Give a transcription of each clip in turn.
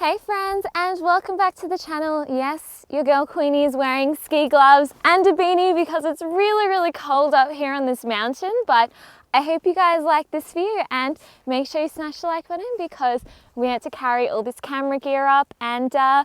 Hey friends, and welcome back to the channel. Yes, your girl Queenie is wearing ski gloves and a beanie because it's really cold up here on this mountain, but I hope you guys like this video and make sure you smash the like button because we had to carry all this camera gear up and yeah,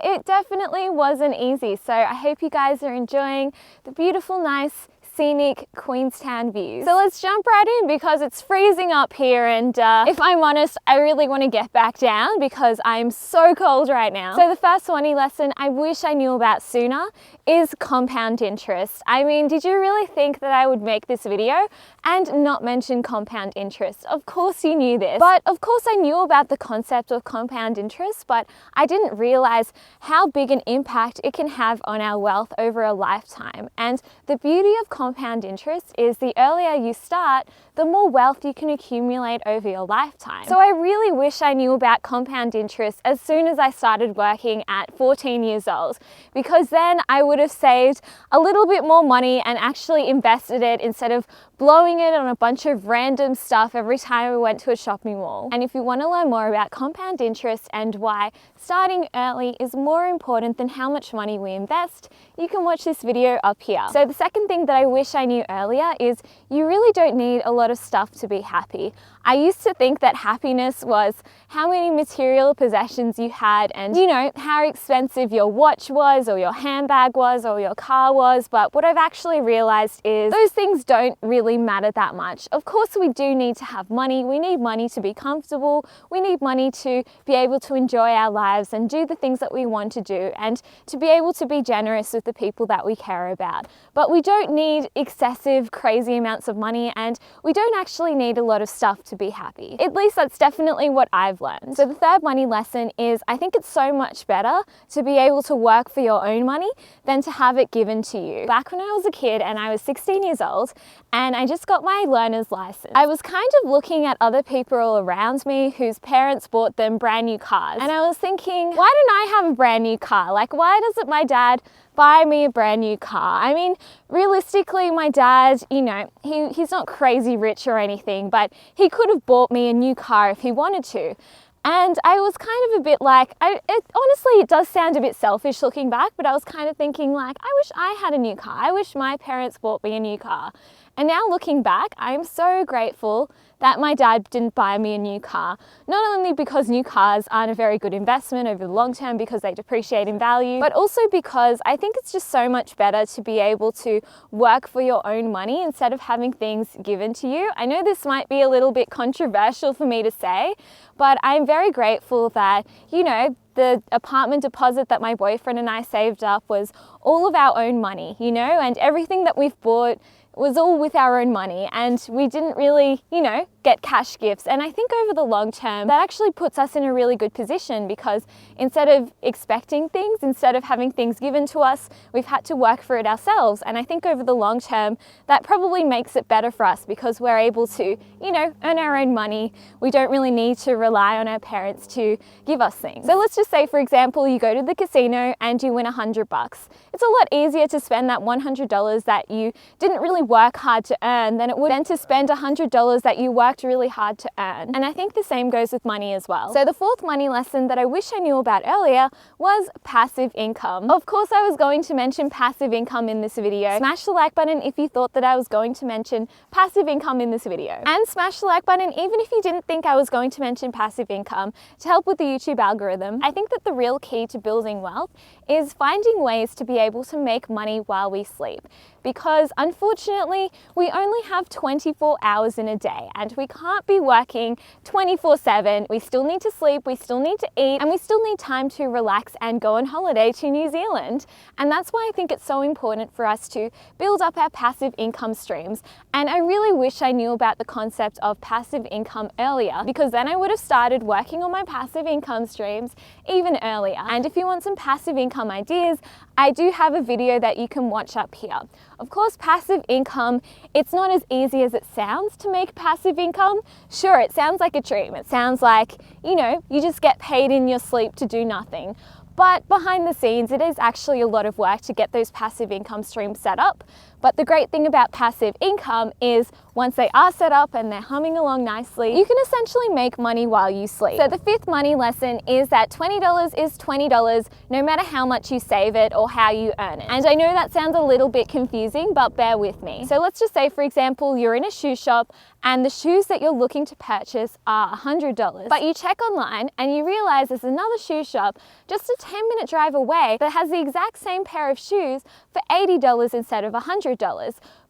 it definitely wasn't easy. So I hope you guys are enjoying the beautiful, nice, scenic Queenstown views. So let's jump right in because it's freezing up here and if I'm honest, I really want to get back down because I'm so cold right now. So the first money lesson I wish I knew about sooner is compound interest. I mean, did you really think that I would make this video and not mention compound interest? Of course you knew this, but of course I knew about the concept of compound interest, but I didn't realize how big an impact it can have on our wealth over a lifetime. And the beauty of compound interest is the earlier you start, the more wealth you can accumulate over your lifetime. So I really wish I knew about compound interest as soon as I started working at 14 years old, because then I would have saved a little bit more money and actually invested it instead of blowing it on a bunch of random stuff every time we went to a shopping mall. And if you want to learn more about compound interest and why starting early is more important than how much money we invest, you can watch this video up here. So the second thing that I wish I knew earlier is you really don't need a lot of stuff to be happy. I used to think that happiness was how many material possessions you had and, you know, how expensive your watch was or your handbag was or your car was, but what I've actually realized is those things don't really matter that much. Of course we do need to have money, we need money to be comfortable, we need money to be able to enjoy our lives and do the things that we want to do and to be able to be generous with the people that we care about. But we don't need excessive, crazy amounts of money and we don't actually need a lot of stuff to be happy. At least that's definitely what I've learned. So the third money lesson is I think it's so much better to be able to work for your own money than to have it given to you. Back when I was a kid and I was 16 years old and I just got my learner's license, I was kind of looking at other people around me whose parents bought them brand new cars. And I was thinking, why don't I have a brand new car? Like, why doesn't my dad buy me a brand new car? I mean, realistically, my dad, you know, he's not crazy rich or anything, but he could have bought me a new car if he wanted to. And I was kind of a bit like, honestly, it does sound a bit selfish looking back, but I was kind of thinking like, I wish I had a new car. I wish my parents bought me a new car. And now looking back, I'm so grateful that my dad didn't buy me a new car. Not only because new cars aren't a very good investment over the long term because they depreciate in value, but also because I think it's just so much better to be able to work for your own money instead of having things given to you. I know this might be a little bit controversial for me to say, but I'm very grateful that, you know, the apartment deposit that my boyfriend and I saved up was all of our own money, you know, and everything that we've bought was all with our own money and we didn't really, you know, get cash gifts. And I think over the long term, that actually puts us in a really good position because instead of expecting things, instead of having things given to us, we've had to work for it ourselves. And I think over the long term, that probably makes it better for us because we're able to, you know, earn our own money. We don't really need to rely on our parents to give us things. So let's just say, for example, you go to the casino and you win $100. It's a lot easier to spend that $100 that you didn't really work hard to earn than it would then to spend $100 that you worked really hard to earn. And I think the same goes with money as well. So the fourth money lesson that I wish I knew about earlier was passive income. Of course I was going to mention passive income in this video. Smash the like button if you thought that I was going to mention passive income in this video. And smash the like button even if you didn't think I was going to mention passive income to help with the YouTube algorithm. I think that the real key to building wealth is finding ways to be able to make money while we sleep. Because unfortunately, we only have 24 hours in a day and we can't be working 24/7. We still need to sleep, we still need to eat, and we still need time to relax and go on holiday to New Zealand. And that's why I think it's so important for us to build up our passive income streams. And I really wish I knew about the concept of passive income earlier because then I would have started working on my passive income streams even earlier. And if you want some passive income ideas, I do have a video that you can watch up here. Of course, passive income, it's not as easy as it sounds to make passive income. Sure, it sounds like a dream. It sounds like, you know, you just get paid in your sleep to do nothing. But behind the scenes, it is actually a lot of work to get those passive income streams set up. But the great thing about passive income is once they are set up and they're humming along nicely, you can essentially make money while you sleep. So the fifth money lesson is that $20 is $20 no matter how much you save it or how you earn it. And I know that sounds a little bit confusing, but bear with me. So let's just say, for example, you're in a shoe shop and the shoes that you're looking to purchase are $100. But you check online and you realize there's another shoe shop just a 10-minute drive away that has the exact same pair of shoes for $80 instead of $100.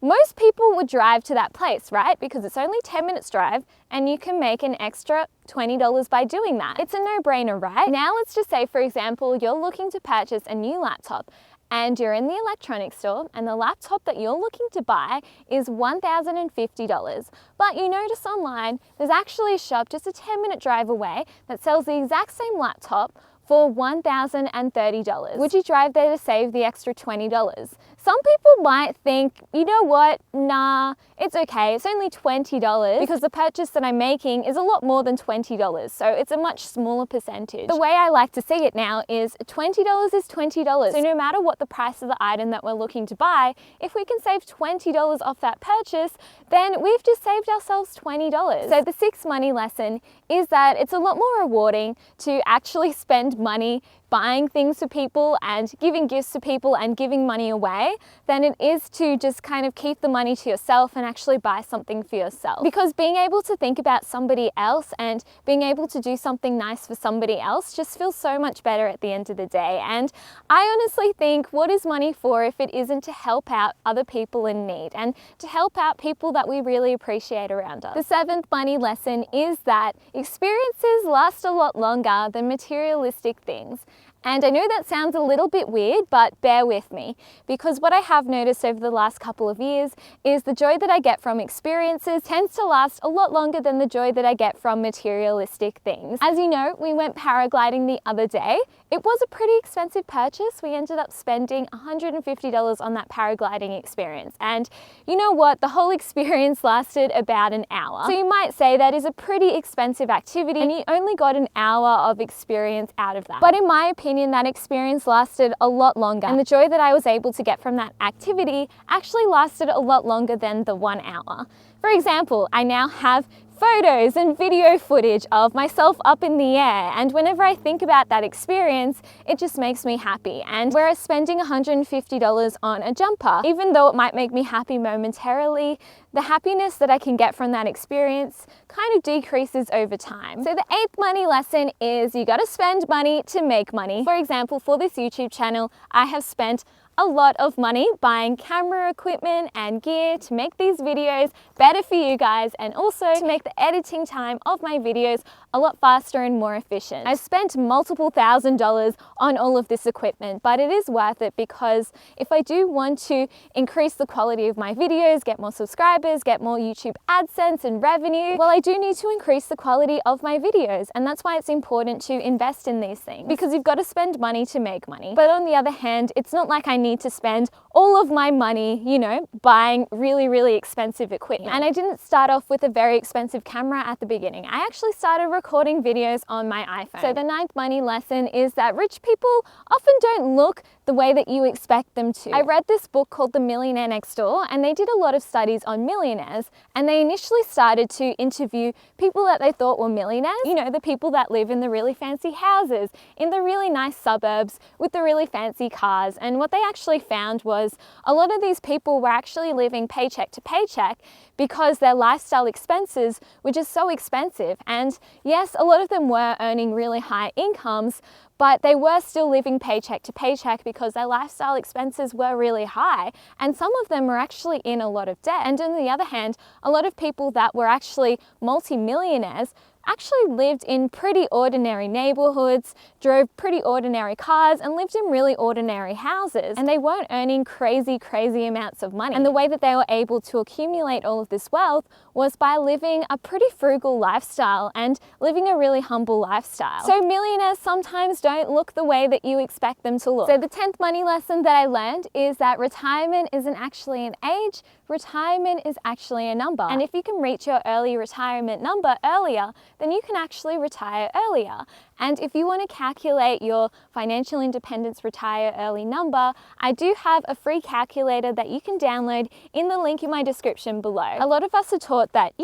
Most people would drive to that place, right? Because it's only 10 minutes drive and you can make an extra $20 by doing that. It's a no-brainer, right? Now let's just say, for example, you're looking to purchase a new laptop and you're in the electronics store and the laptop that you're looking to buy is $1,050. But you notice online there's actually a shop just a 10-minute drive away that sells the exact same laptop for $1,030. Would you drive there to save the extra $20? Some people might think, you know what, nah, it's okay, it's only $20 because the purchase that I'm making is a lot more than $20, so it's a much smaller percentage. The way I like to see it now is $20 is $20, so no matter what the price of the item that we're looking to buy, if we can save $20 off that purchase, then we've just saved ourselves $20. So the sixth money lesson is that it's a lot more rewarding to actually spend money buying things for people and giving gifts to people and giving money away than it is to just kind of keep the money to yourself and actually buy something for yourself. Because being able to think about somebody else and being able to do something nice for somebody else just feels so much better at the end of the day. And I honestly think, what is money for if it isn't to help out other people in need and to help out people that we really appreciate around us? The seventh money lesson is that experiences last a lot longer than materialistic things. And I know that sounds a little bit weird, but bear with me, because what I have noticed over the last couple of years is the joy that I get from experiences tends to last a lot longer than the joy that I get from materialistic things. As you know, we went paragliding the other day. It was a pretty expensive purchase. We ended up spending $150 on that paragliding experience. And you know what? The whole experience lasted about an hour. So you might say that is a pretty expensive activity and you only got an hour of experience out of that. But in my opinion, that experience lasted a lot longer. And the joy that I was able to get from that activity actually lasted a lot longer than the 1 hour. For example, I now have photos and video footage of myself up in the air, and whenever I think about that experience, it just makes me happy. And whereas spending $150 on a jumper, even though it might make me happy momentarily, the happiness that I can get from that experience kind of decreases over time. So the eighth money lesson is you gotta spend money to make money. For example, for this YouTube channel, I have spent a lot of money buying camera equipment and gear to make these videos better for you guys and also to make the editing time of my videos a lot faster and more efficient. I've spent multiple $1,000s on all of this equipment, but it is worth it because if I do want to increase the quality of my videos, get more subscribers, get more YouTube AdSense and revenue, well, I do need to increase the quality of my videos, and that's why it's important to invest in these things, because you've got to spend money to make money. But on the other hand, it's not like I need to spend all of my money, you know, buying really, really expensive equipment. And I didn't start off with a very expensive camera at the beginning. I actually started recording videos on my iPhone. So the ninth money lesson is that rich people often don't look the way that you expect them to. I read this book called The Millionaire Next Door, and they did a lot of studies on millionaires, and they initially started to interview people that they thought were millionaires, you know, the people that live in the really fancy houses, in the really nice suburbs, with the really fancy cars. And what they actually found was a lot of these people were actually living paycheck to paycheck because their lifestyle expenses were just so expensive. And yes, a lot of them were earning really high incomes, but they were still living paycheck to paycheck because their lifestyle expenses were really high, and some of them were actually in a lot of debt. And on the other hand, a lot of people that were actually multi-millionaires actually lived in pretty ordinary neighborhoods, drove pretty ordinary cars, and lived in really ordinary houses. And they weren't earning crazy, crazy amounts of money. And the way that they were able to accumulate all of this wealth was by living a pretty frugal lifestyle and living a really humble lifestyle. So millionaires sometimes don't look the way that you expect them to look. So the 10th money lesson that I learned is that retirement isn't actually an age, retirement is actually a number. And if you can reach your early retirement number earlier, then you can actually retire earlier. And if you want to calculate your financial independence retire early number, I do have a free calculator that you can download in the link in my description below. A lot of us are taught that,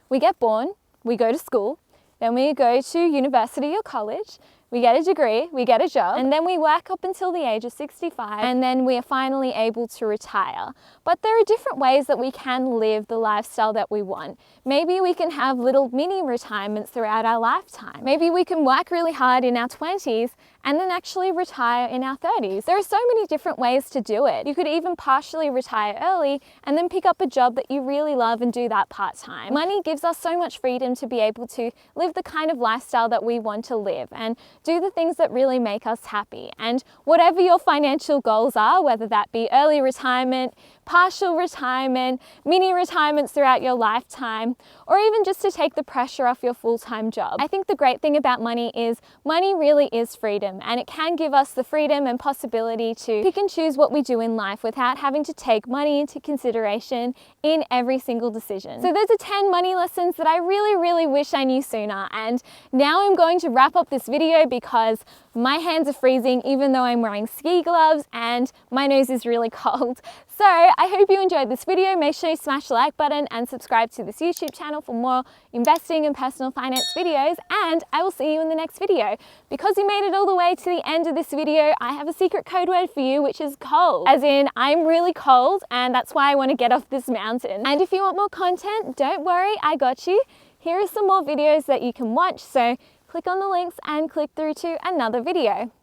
we get born, we go to school, then we go to university or college, we get a degree, we get a job, and then we work up until the age of 65, and then we are finally able to retire. But there are different ways that we can live the lifestyle that we want. Maybe we can have little mini retirements throughout our lifetime. Maybe we can work really hard in our 20s and then actually retire in our 30s. There are so many different ways to do it. You could even partially retire early and then pick up a job that you really love and do that part-time. Money gives us so much freedom to be able to live the kind of lifestyle that we want to live and do the things that really make us happy. And whatever your financial goals are, whether that be early retirement, partial retirement, mini retirements throughout your lifetime, or even just to take the pressure off your full-time job. I think the great thing about money is money really is freedom, and it can give us the freedom and possibility to pick and choose what we do in life without having to take money into consideration in every single decision. So those are 10 money lessons that I really wish I knew sooner, and now I'm going to wrap up this video because my hands are freezing even though I'm wearing ski gloves and my nose is really cold. So I hope you enjoyed this video. Make sure you smash the like button and subscribe to this YouTube channel for more investing and personal finance videos, and I will see you in the next video. Because you made it all the way to the end of this video, I have a secret code word for you, which is cold. As in, I'm really cold and that's why I want to get off this mountain. And if you want more content, don't worry, I got you. Here are some more videos that you can watch, so click on the links and click through to another video.